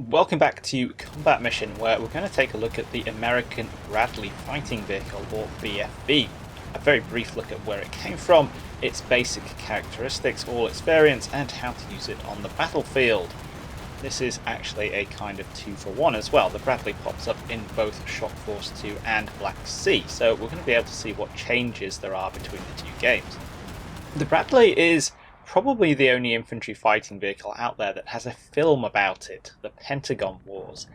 Welcome back to Combat Mission, where we're going to take a look at the American Bradley Fighting Vehicle, or BFV. A very brief look at where it came from, its basic characteristics, all its variants, and how to use it on the battlefield. This is actually a kind of 2-for-1 as well. The Bradley pops up in both Shock Force 2 and Black Sea, so we're going to be able to see what changes there are between the two games. The Bradley is probably the only infantry fighting vehicle out there that has a film about it, the Pentagon Wars.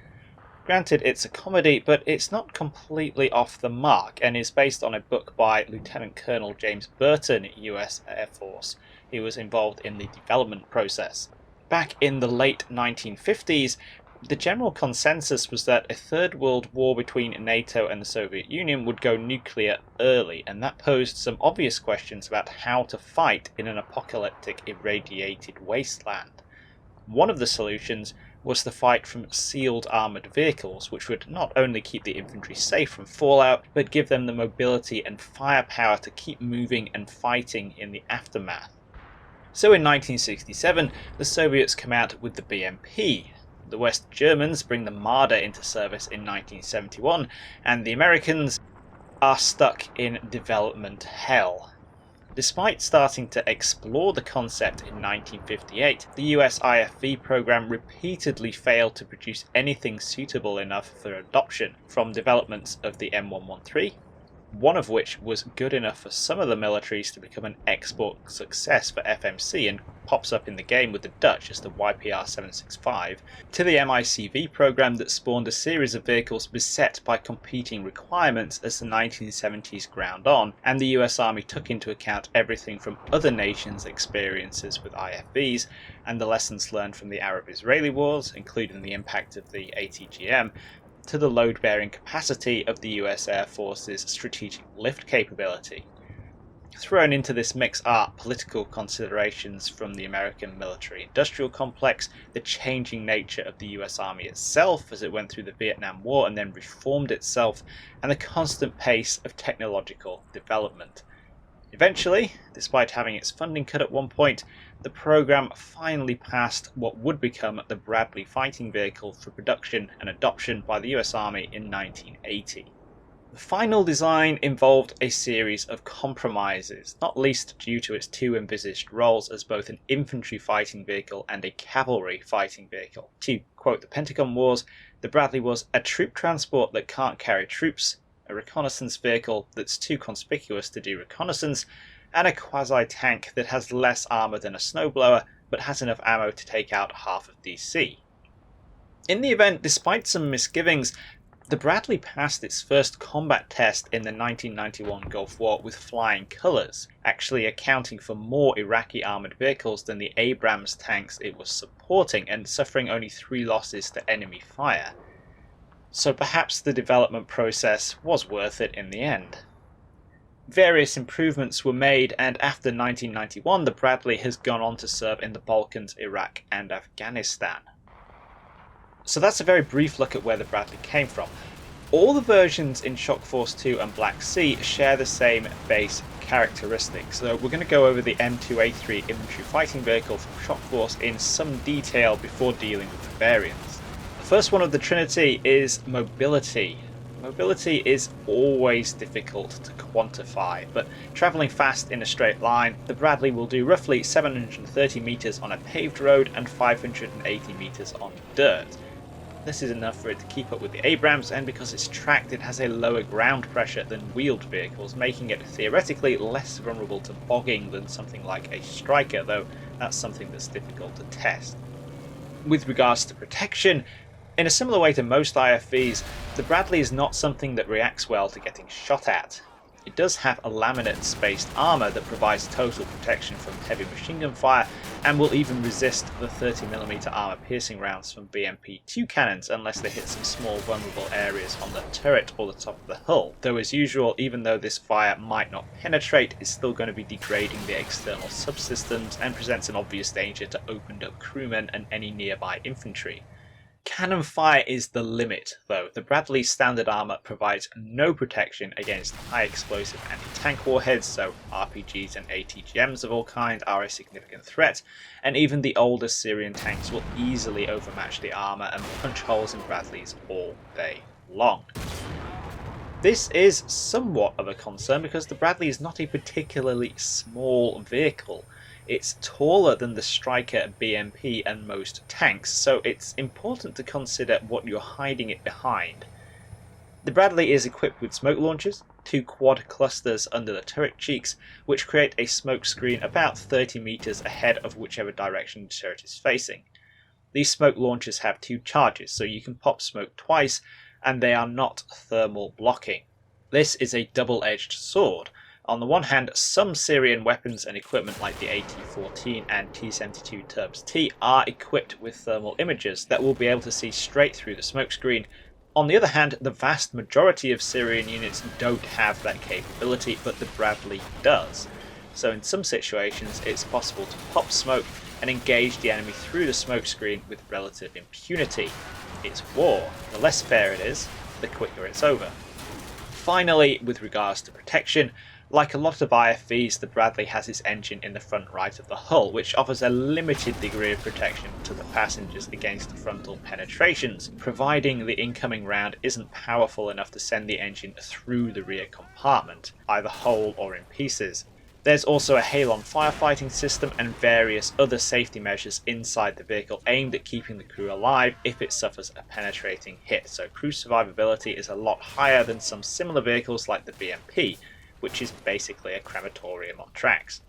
Granted, it's a comedy, but it's not completely off the mark and is based on a book by Lieutenant Colonel James Burton, US Air Force. He was involved in the development process. Back in the late 1950s, the general consensus was that a third world war between NATO and the Soviet Union would go nuclear early, and that posed some obvious questions about how to fight in an apocalyptic, irradiated wasteland. One of the solutions was the fight from sealed armoured vehicles, which would not only keep the infantry safe from fallout, but give them the mobility and firepower to keep moving and fighting in the aftermath. So in 1967, the Soviets come out with the BMP. The West Germans bring the Marder into service in 1971, and the Americans are stuck in development hell. Despite starting to explore the concept in 1958, the US IFV program repeatedly failed to produce anything suitable enough for adoption, from developments of the M113, one of which was good enough for some of the militaries to become an export success for FMC and pops up in the game with the Dutch as the YPR-765, to the MICV program that spawned a series of vehicles beset by competing requirements as the 1970s ground on, and the US Army took into account everything from other nations' experiences with IFVs and the lessons learned from the Arab-Israeli wars, including the impact of the ATGM, to the load-bearing capacity of the US Air Force's strategic lift capability. Thrown into this mix are political considerations from the American military-industrial complex, the changing nature of the US Army itself as it went through the Vietnam War and then reformed itself, and the constant pace of technological development. Eventually, despite having its funding cut at one point, the program finally passed what would become the Bradley fighting vehicle for production and adoption by the US Army in 1980. The final design involved a series of compromises, not least due to its two envisaged roles as both an infantry fighting vehicle and a cavalry fighting vehicle. To quote the Pentagon Wars, the Bradley was a troop transport that can't carry troops, a reconnaissance vehicle that's too conspicuous to do reconnaissance, and a quasi-tank that has less armour than a snowblower but has enough ammo to take out half of DC. In the event, despite some misgivings, the Bradley passed its first combat test in the 1991 Gulf War with flying colours, actually accounting for more Iraqi armoured vehicles than the Abrams tanks it was supporting and suffering only 3 losses to enemy fire. So perhaps the development process was worth it in the end. Various improvements were made, and after 1991 the Bradley has gone on to serve in the Balkans, Iraq and Afghanistan. So that's a very brief look at where the Bradley came from. All the versions in Shock Force 2 and Black Sea share the same base characteristics, so we're going to go over the M2A3 infantry fighting vehicle from Shock Force in some detail before dealing with the variants. The first one of the Trinity is mobility. Mobility is always difficult to quantify, but travelling fast in a straight line, the Bradley will do roughly 730 metres on a paved road and 580 metres on dirt. This is enough for it to keep up with the Abrams, and because it's tracked it has a lower ground pressure than wheeled vehicles, making it theoretically less vulnerable to bogging than something like a Striker, though that's something that's difficult to test. With regards to protection, in a similar way to most IFVs, the Bradley is not something that reacts well to getting shot at. It does have a laminate-spaced armour that provides total protection from heavy machine gun fire, and will even resist the 30mm armour-piercing rounds from BMP-2 cannons unless they hit some small vulnerable areas on the turret or the top of the hull, though as usual, even though this fire might not penetrate, it's still going to be degrading the external subsystems and presents an obvious danger to opened up crewmen and any nearby infantry. Cannon fire is the limit, though. The Bradley's standard armor provides no protection against high explosive anti-tank warheads, so RPGs and ATGMs of all kinds are a significant threat, and even the older Syrian tanks will easily overmatch the armor and punch holes in Bradleys all day long. This is somewhat of a concern because the Bradley is not a particularly small vehicle. It's taller than the Striker, BMP and most tanks, so it's important to consider what you're hiding it behind. The Bradley is equipped with smoke launchers, 2 quad clusters under the turret cheeks, which create a smoke screen about 30 meters ahead of whichever direction the turret is facing. These smoke launchers have 2 charges, so you can pop smoke twice, and they are not thermal blocking. This is a double-edged sword. On the one hand, some Syrian weapons and equipment like the AT-14 and T-72 Turbs-T are equipped with thermal imagers that will be able to see straight through the smokescreen. On the other hand, the vast majority of Syrian units don't have that capability, but the Bradley does. So in some situations, it's possible to pop smoke and engage the enemy through the smokescreen with relative impunity. It's war. The less fair it is, the quicker it's over. Finally, with regards to protection, like a lot of IFVs, the Bradley has its engine in the front right of the hull, which offers a limited degree of protection to the passengers against frontal penetrations, providing the incoming round isn't powerful enough to send the engine through the rear compartment, either whole or in pieces. There's also a Halon firefighting system and various other safety measures inside the vehicle aimed at keeping the crew alive if it suffers a penetrating hit, so crew survivability is a lot higher than some similar vehicles like the BMP, which is basically a crematorium on tracks.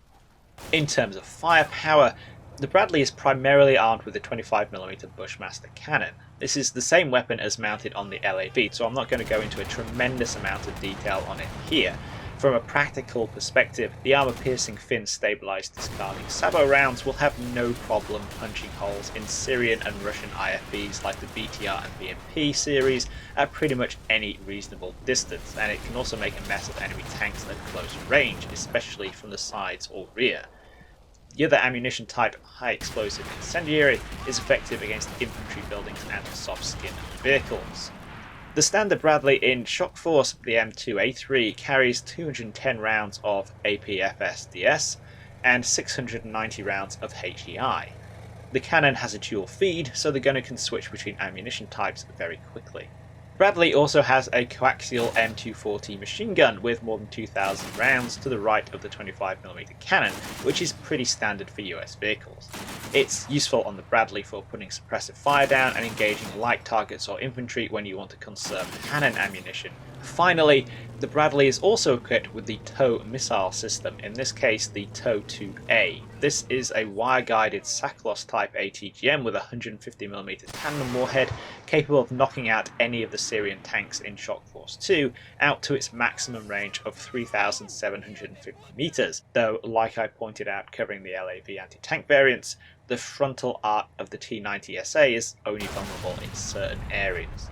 In terms of firepower, the Bradley is primarily armed with a 25mm Bushmaster cannon. This is the same weapon as mounted on the LAV, so I'm not going to go into a tremendous amount of detail on it here. From a practical perspective, the armor-piercing fin-stabilized discarding sabot rounds will have no problem punching holes in Syrian and Russian IFVs like the BTR and BMP series at pretty much any reasonable distance, and it can also make a mess of enemy tanks at close range, especially from the sides or rear. The other ammunition type, high explosive incendiary, is effective against infantry buildings and soft-skin vehicles. The standard Bradley in Shock Force, the M2A3, carries 210 rounds of APFSDS and 690 rounds of HEI. The cannon has a dual feed, so the gunner can switch between ammunition types very quickly. Bradley also has a coaxial M240 machine gun with more than 2,000 rounds to the right of the 25mm cannon, which is pretty standard for US vehicles. It's useful on the Bradley for putting suppressive fire down and engaging light targets or infantry when you want to conserve cannon ammunition. Finally, the Bradley is also equipped with the TOW missile system, in this case the TOW-2A. This is a wire-guided Saklos type ATGM with a 150mm tandem warhead, capable of knocking out any of the Syrian tanks in Shock Force 2 out to its maximum range of 3,750 meters, though like I pointed out covering the LAV anti-tank variants, the frontal arc of the T-90SA is only vulnerable in certain areas.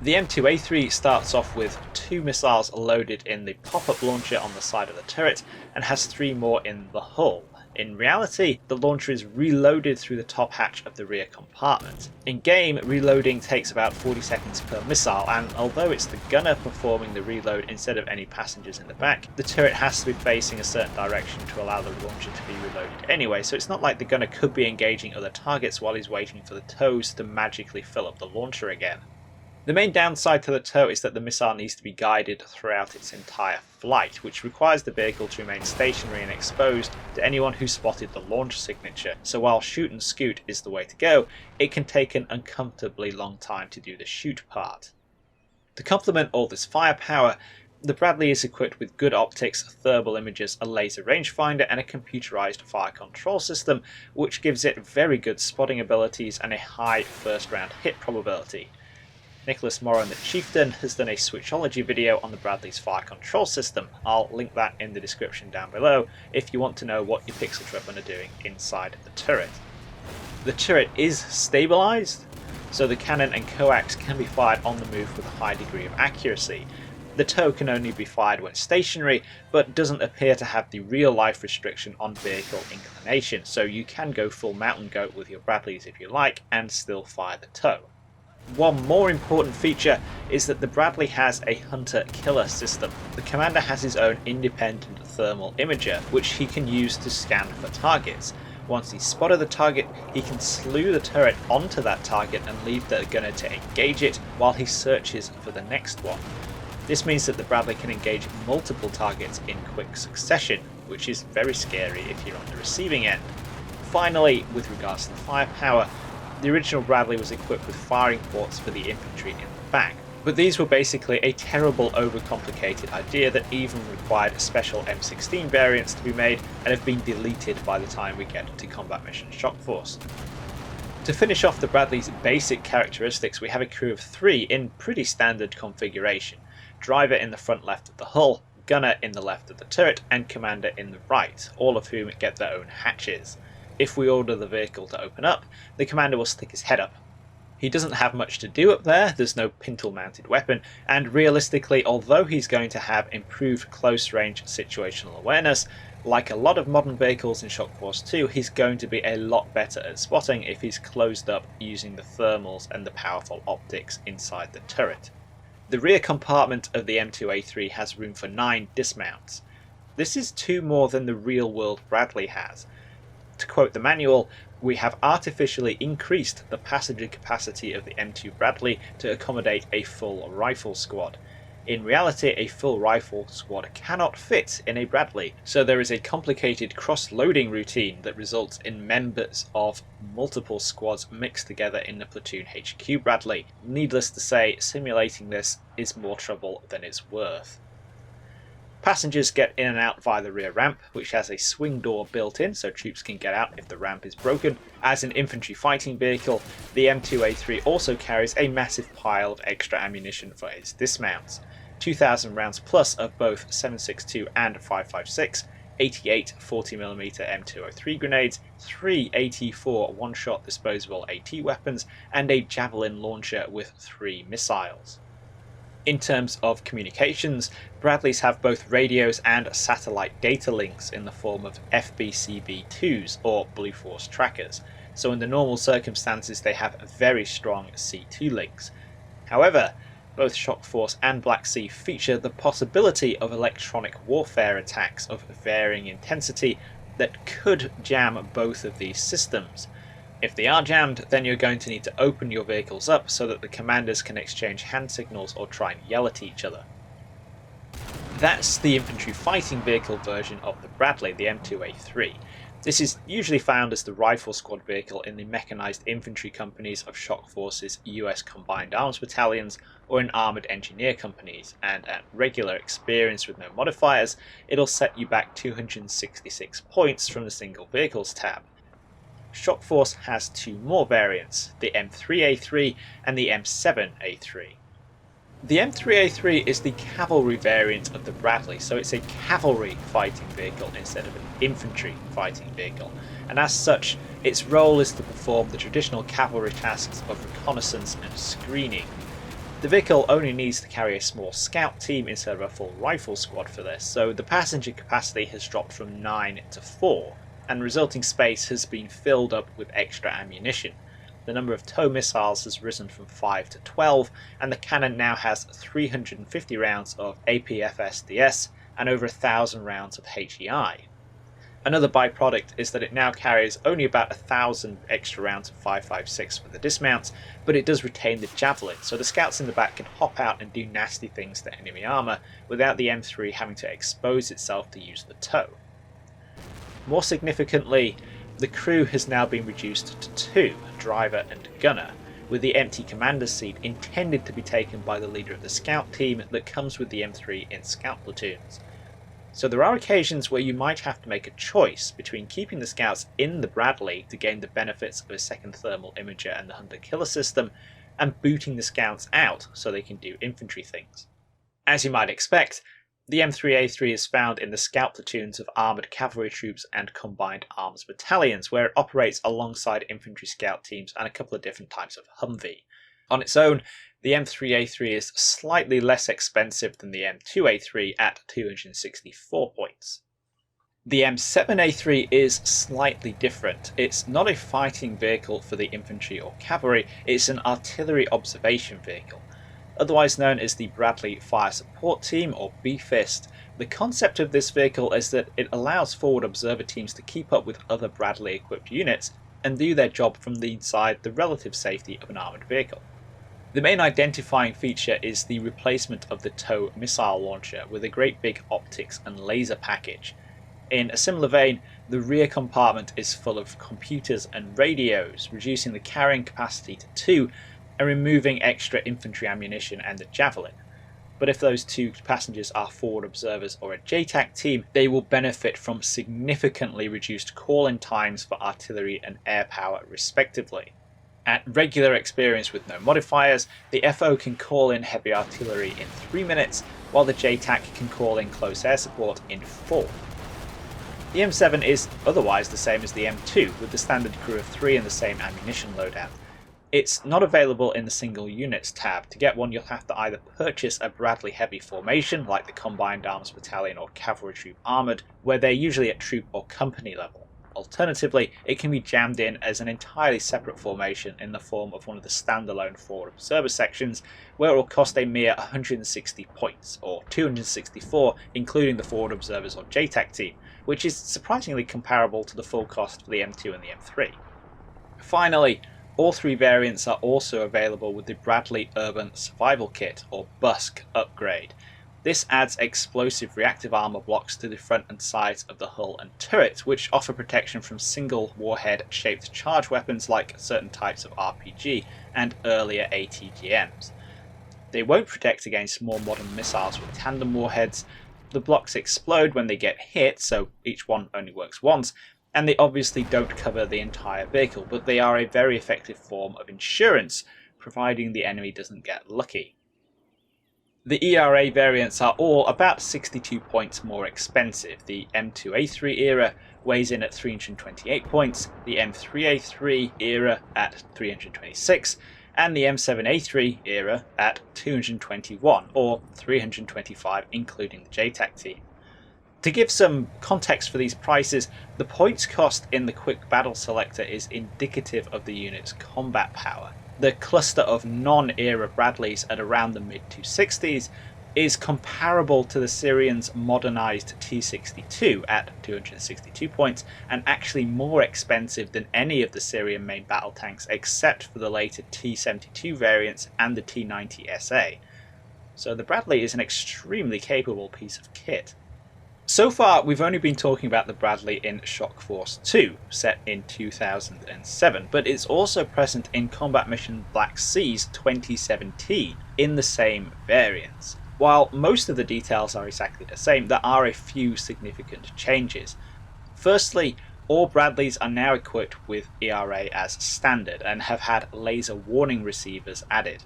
The M2A3 starts off with 2 missiles loaded in the pop-up launcher on the side of the turret and has 3 more in the hull. In reality, the launcher is reloaded through the top hatch of the rear compartment. In game, reloading takes about 40 seconds per missile, and although it's the gunner performing the reload instead of any passengers in the back, the turret has to be facing a certain direction to allow the launcher to be reloaded anyway, so it's not like the gunner could be engaging other targets while he's waiting for the TOWs to magically fill up the launcher again. The main downside to the TOW is that the missile needs to be guided throughout its entire flight, which requires the vehicle to remain stationary and exposed to anyone who spotted the launch signature, so while shoot and scoot is the way to go, it can take an uncomfortably long time to do the shoot part. To complement all this firepower, the Bradley is equipped with good optics, thermal imagers, a laser rangefinder and a computerized fire control system, which gives it very good spotting abilities and a high first round hit probability. Nicholas Moran the Chieftain has done a Switchology video on the Bradley's fire control system. I'll link that in the description down below if you want to know what your pixel weapon are doing inside the turret. The turret is stabilized, so the cannon and coax can be fired on the move with a high degree of accuracy. The TOW can only be fired when stationary, but doesn't appear to have the real life restriction on vehicle inclination, so you can go full mountain goat with your Bradleys if you like and still fire the TOW. One more important feature is that the Bradley has a hunter-killer system. The commander has his own independent thermal imager, which he can use to scan for targets. Once he's spotted the target, he can slew the turret onto that target and leave the gunner to engage it while he searches for the next one. This means that the Bradley can engage multiple targets in quick succession, which is very scary if you're on the receiving end. Finally, with regards to firepower, the original Bradley was equipped with firing ports for the infantry in the back, but these were basically a terrible overcomplicated idea that even required special M16 variants to be made and have been deleted by the time we get to Combat Mission Shock Force. To finish off the Bradley's basic characteristics, we have a crew of 3 in pretty standard configuration. Driver in the front left of the hull, gunner in the left of the turret, and commander in the right, all of whom get their own hatches. If we order the vehicle to open up, the commander will stick his head up. He doesn't have much to do up there, there's no pintle mounted weapon, and realistically, although he's going to have improved close range situational awareness, like a lot of modern vehicles in Shock Force 2, he's going to be a lot better at spotting if he's closed up using the thermals and the powerful optics inside the turret. The rear compartment of the M2A3 has room for 9 dismounts. This is 2 more than the real-world Bradley has. To quote the manual, we have artificially increased the passenger capacity of the M2 Bradley to accommodate a full rifle squad. In reality, a full rifle squad cannot fit in a Bradley, so there is a complicated cross-loading routine that results in members of multiple squads mixed together in the platoon HQ Bradley. Needless to say, simulating this is more trouble than it's worth. Passengers get in and out via the rear ramp, which has a swing door built in so troops can get out if the ramp is broken. As an infantry fighting vehicle, the M2A3 also carries a massive pile of extra ammunition for its dismounts. 2,000 rounds plus of both 7.62 and 5.56, 88 40mm M203 grenades, 3 AT4 one-shot disposable AT weapons, and a javelin launcher with 3 missiles. In terms of communications, Bradleys have both radios and satellite data links in the form of FBCB2s or Blue Force trackers, so in the normal circumstances they have very strong C2 links. However, both Shock Force and Black Sea feature the possibility of electronic warfare attacks of varying intensity that could jam both of these systems. If they are jammed, then you're going to need to open your vehicles up so that the commanders can exchange hand signals or try and yell at each other. That's the infantry fighting vehicle version of the Bradley, the M2A3. This is usually found as the rifle squad vehicle in the mechanized infantry companies of Shock Force's US Combined Arms Battalions or in armoured engineer companies, and at regular experience with no modifiers, it'll set you back 266 points from the single vehicles tab. Shock Force has 2 more variants, the M3A3 and the M7A3. The M3A3 is the cavalry variant of the Bradley, so it's a cavalry fighting vehicle instead of an infantry fighting vehicle, and as such, its role is to perform the traditional cavalry tasks of reconnaissance and screening. The vehicle only needs to carry a small scout team instead of a full rifle squad for this, so the passenger capacity has dropped from 9 to 4, and resulting space has been filled up with extra ammunition. The number of tow missiles has risen from 5 to 12, and the cannon now has 350 rounds of APFSDS and over 1,000 rounds of HEI. Another byproduct is that it now carries only about 1,000 extra rounds of 5.56 for the dismounts, but it does retain the javelin, so the scouts in the back can hop out and do nasty things to enemy armour without the M3 having to expose itself to use the tow. More significantly, the crew has now been reduced to 2, driver and gunner, with the empty commander's seat intended to be taken by the leader of the scout team that comes with the M3 in scout platoons. So there are occasions where you might have to make a choice between keeping the scouts in the Bradley to gain the benefits of a second thermal imager and the hunter-killer system, and booting the scouts out so they can do infantry things. As you might expect, the M3A3 is found in the scout platoons of armoured cavalry troops and combined arms battalions, where it operates alongside infantry scout teams and a couple of different types of Humvee. On its own, the M3A3 is slightly less expensive than the M2A3 at 264 points. The M7A3 is slightly different. It's not a fighting vehicle for the infantry or cavalry, it's an artillery observation vehicle. Otherwise known as the Bradley Fire Support Team or BFIST, the concept of this vehicle is that it allows forward observer teams to keep up with other Bradley equipped units and do their job from inside the relative safety of an armoured vehicle. The main identifying feature is the replacement of the TOW missile launcher with a great big optics and laser package. In a similar vein, the rear compartment is full of computers and radios, reducing the carrying capacity to 2 and removing extra infantry ammunition and a javelin. But if those 2 passengers are forward observers or a JTAC team, they will benefit from significantly reduced call-in times for artillery and air power respectively. At regular experience with no modifiers, the FO can call in heavy artillery in 3 minutes, while the JTAC can call in close air support in 4. The M7 is otherwise the same as the M2, with the standard crew of 3 and the same ammunition loadout. It's not available in the single units tab. To get one, you'll have to either purchase a Bradley heavy formation, like the Combined Arms Battalion or Cavalry Troop Armoured, where they're usually at troop or company level. Alternatively, it can be jammed in as an entirely separate formation in the form of one of the standalone forward observer sections, where it will cost a mere 160 points, or 264 including the forward observers or JTAC team, which is surprisingly comparable to the full cost for the M2 and the M3. Finally, all 3 variants are also available with the Bradley Urban Survival Kit, or BUSK, upgrade. This adds explosive reactive armor blocks to the front and sides of the hull and turret, which offer protection from single warhead-shaped charge weapons like certain types of RPG and earlier ATGMs. They won't protect against more modern missiles with tandem warheads. The blocks explode when they get hit, so each one only works once, and they obviously don't cover the entire vehicle, but they are a very effective form of insurance, providing the enemy doesn't get lucky. The ERA variants are all about 62 points more expensive. The M2A3 era weighs in at 328 points, the M3A3 era at 326, and the M7A3 era at 221, or 325 including the JTAC team. To give some context for these prices, the points cost in the Quick Battle Selector is indicative of the unit's combat power. The cluster of non-era Bradleys at around the mid-260s is comparable to the Syrian's modernised T-62 at 262 points, and actually more expensive than any of the Syrian main battle tanks except for the later T-72 variants and the T-90SA. So the Bradley is an extremely capable piece of kit. So far, we've only been talking about the Bradley in Shock Force 2, set in 2007, but it's also present in Combat Mission Black Seas 2017 in the same variants. While most of the details are exactly the same, there are a few significant changes. Firstly, all Bradleys are now equipped with ERA as standard and have had laser warning receivers added.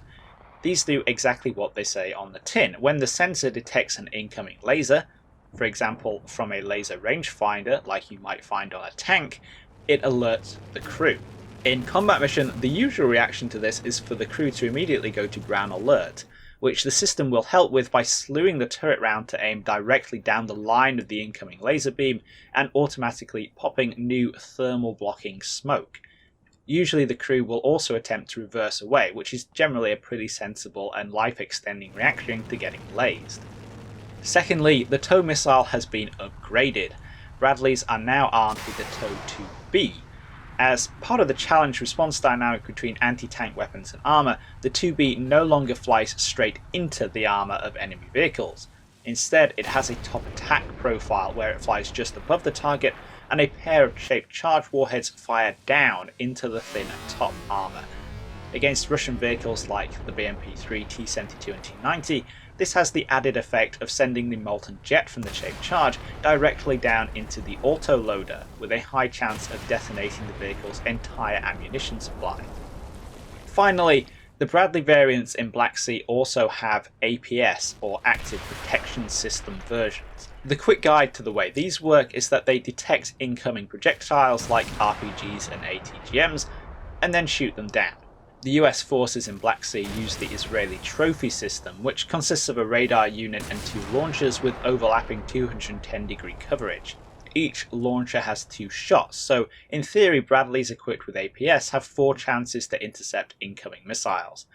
These do exactly what they say on the tin. When the sensor detects an incoming laser, for example from a laser rangefinder like you might find on a tank, it alerts the crew. In Combat Mission, the usual reaction to this is for the crew to immediately go to ground alert, which the system will help with by slewing the turret round to aim directly down the line of the incoming laser beam and automatically popping new thermal blocking smoke. Usually the crew will also attempt to reverse away, which is generally a pretty sensible and life-extending reaction to getting lased. Secondly, the TOW missile has been upgraded. Bradleys are now armed with the TOW-2B. As part of the challenge response dynamic between anti-tank weapons and armour, the 2B no longer flies straight into the armour of enemy vehicles. Instead, it has a top attack profile where it flies just above the target and a pair of shaped charge warheads fire down into the thin top armour. Against Russian vehicles like the BMP-3, T-72 and T-90, this has the added effect of sending the molten jet from the shaped charge directly down into the autoloader, with a high chance of detonating the vehicle's entire ammunition supply. Finally, the Bradley variants in Black Sea also have APS, or Active Protection System versions. The quick guide to the way these work is that they detect incoming projectiles like RPGs and ATGMs, and then shoot them down. The US forces in Black Sea use the Israeli Trophy system, which consists of a radar unit and 2 launchers with overlapping 210-degree coverage. Each launcher has 2 shots, so in theory Bradleys equipped with APS have 4 chances to intercept incoming missiles.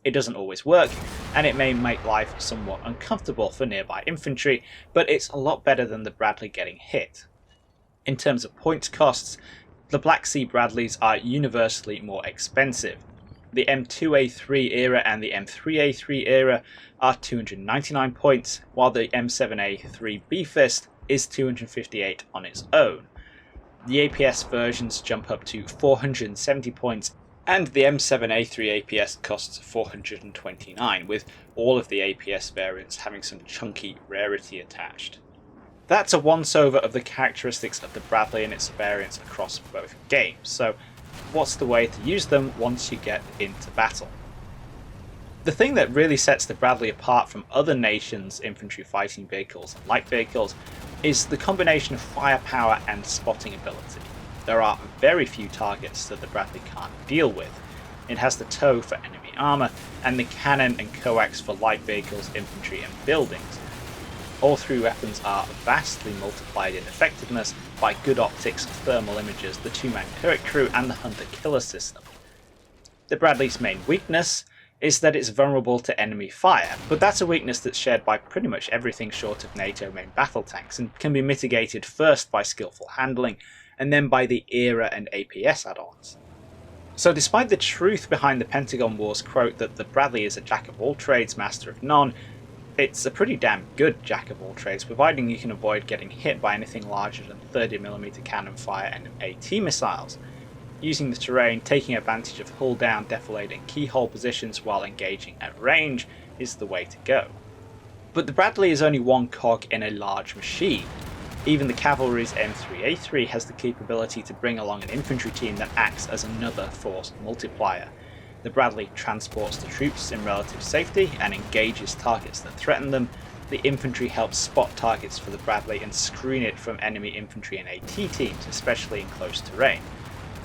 It doesn't always work, and it may make life somewhat uncomfortable for nearby infantry, but it's a lot better than the Bradley getting hit. In terms of points costs, the Black Sea Bradleys are universally more expensive. The M2A3 era and the M3A3 era are 299 points, while the M7A3 B-Fist is 258 on its own. The APS versions jump up to 470 points, and the M7A3 APS costs 429, with all of the APS variants having some chunky rarity attached. That's a once-over of the characteristics of the Bradley and its variants across both games, so what's the way to use them once you get into battle? The thing that really sets the Bradley apart from other nations' infantry fighting vehicles and light vehicles is the combination of firepower and spotting ability. There are very few targets that the Bradley can't deal with. It has the TOW for enemy armour, and the cannon and coax for light vehicles, infantry and buildings. All 3 weapons are vastly multiplied in effectiveness by good optics, thermal images, the 2-man turret crew and the hunter-killer system. The Bradley's main weakness is that it's vulnerable to enemy fire, but that's a weakness that's shared by pretty much everything short of NATO main battle tanks, and can be mitigated first by skillful handling, and then by the ERA and APS add-ons. So despite the truth behind the Pentagon Wars quote that the Bradley is a jack of all trades, master of none, it's a pretty damn good jack of all trades, providing you can avoid getting hit by anything larger than 30mm cannon fire and AT missiles. Using the terrain, taking advantage of hull down, defilade and keyhole positions while engaging at range is the way to go. But the Bradley is only one cog in a large machine. Even the cavalry's M3A3 has the capability to bring along an infantry team that acts as another force multiplier. The Bradley transports the troops in relative safety and engages targets that threaten them. The infantry helps spot targets for the Bradley and screen it from enemy infantry and AT teams, especially in close terrain.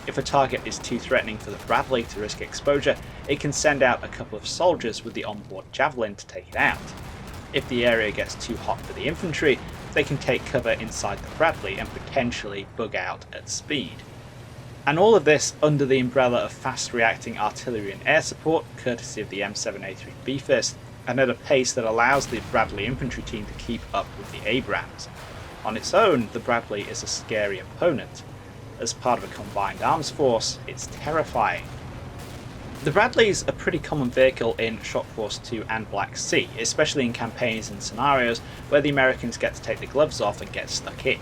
If a target is too threatening for the Bradley to risk exposure, it can send out a couple of soldiers with the onboard javelin to take it out. If the area gets too hot for the infantry, they can take cover inside the Bradley and potentially bug out at speed. And all of this under the umbrella of fast-reacting artillery and air support, courtesy of the M7A3 B-Fist, and at a pace that allows the Bradley infantry team to keep up with the Abrams. On its own, the Bradley is a scary opponent. As part of a combined arms force, it's terrifying. The Bradley is a pretty common vehicle in Shock Force 2 and Black Sea, especially in campaigns and scenarios where the Americans get to take the gloves off and get stuck in.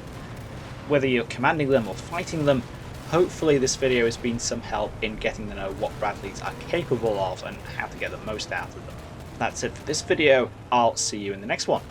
Whether you're commanding them or fighting them, hopefully this video has been some help in getting to know what Bradleys are capable of and how to get the most out of them. That's it for this video. I'll see you in the next one.